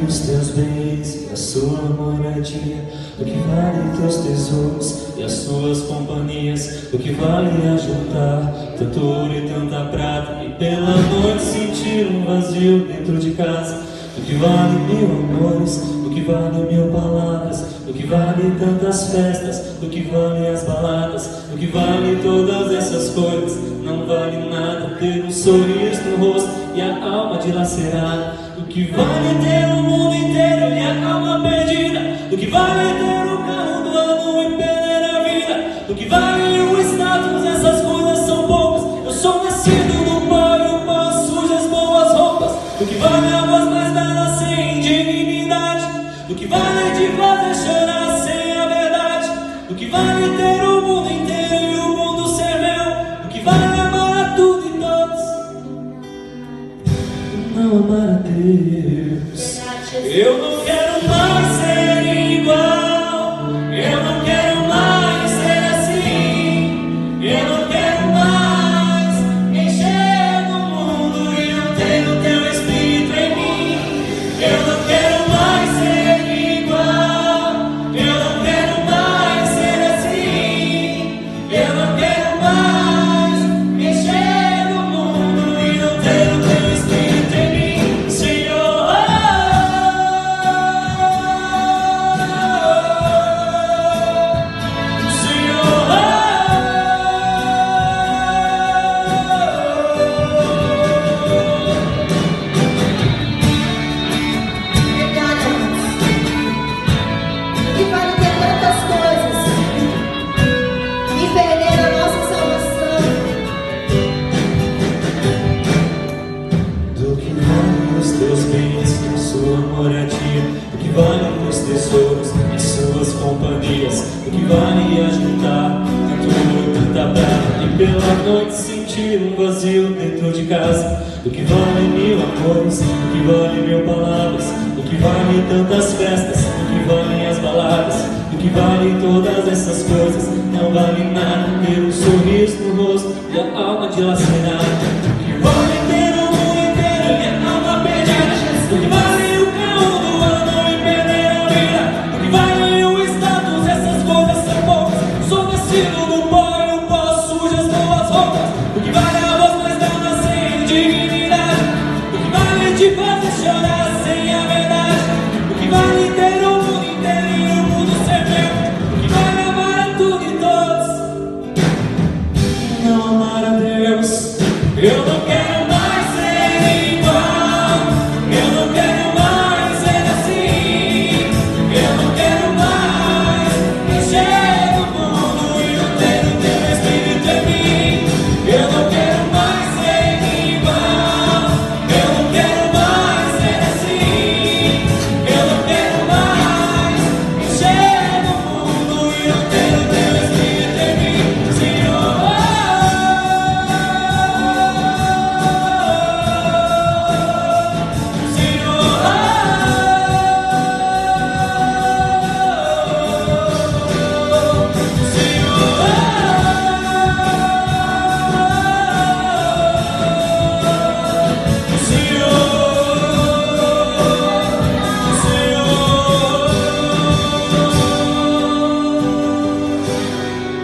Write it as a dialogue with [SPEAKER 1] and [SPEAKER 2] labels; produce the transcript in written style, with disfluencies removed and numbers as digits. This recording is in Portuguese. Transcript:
[SPEAKER 1] os teus bens e a sua moradia? O que vale teus tesouros e as suas companhias? O que vale ajuntar tanto ouro e tanta prata e pela noite sentir um vazio dentro de casa? O que vale mil amores? O que vale mil palavras? O que vale tantas festas? O que vale as baladas? O que vale todas essas coisas? Não vale nada ter um sorriso no rosto e a alma dilacerada. O que vale ter o mundo inteiro e a alma perdida? O que vale ter o carro do ano e perder a vida? O que vale o status? Essas coisas são poucas. Eu sou nascido do pó e o pó suja as boas roupas. O que vale a voz mais bela sem dignidade? O que vale de fazer chorar sem a verdade? O que vale ter o mundo inteiro e o mundo ser meu? O que vale amar a tudo e todos e não amar a Deus? Eu não quero mais ser igual, eu não quero mais ser assim, eu não quero mais encher do mundo e não ter o teu espírito em mim. Eu não quero mais ser igual, eu não quero mais ser assim, eu não quero mais encher do mundo e não ter o teu espírito em mim, Senhor.
[SPEAKER 2] Que vale ter tantas coisas e perder a nossa salvação.
[SPEAKER 1] Do que vale os teus bens e a sua moradia? O que vale os tesouros e as suas companhias? O que vale ajuntar tanto ouro e tanta prata e pela noite sentir um vazio dentro de casa? O que vale mil amores? O que vale mil palavras? O que vale tantas festas? O que valem as baladas? O que vale todas essas coisas? Não vale nada ter um sorriso no rosto e a alma dilacerada. O que vale ter o mundo inteiro e a alma perdida? O que vale o carro do ano e perder a vida? O que vale o status? Essas coisas são poucas. Sou nascido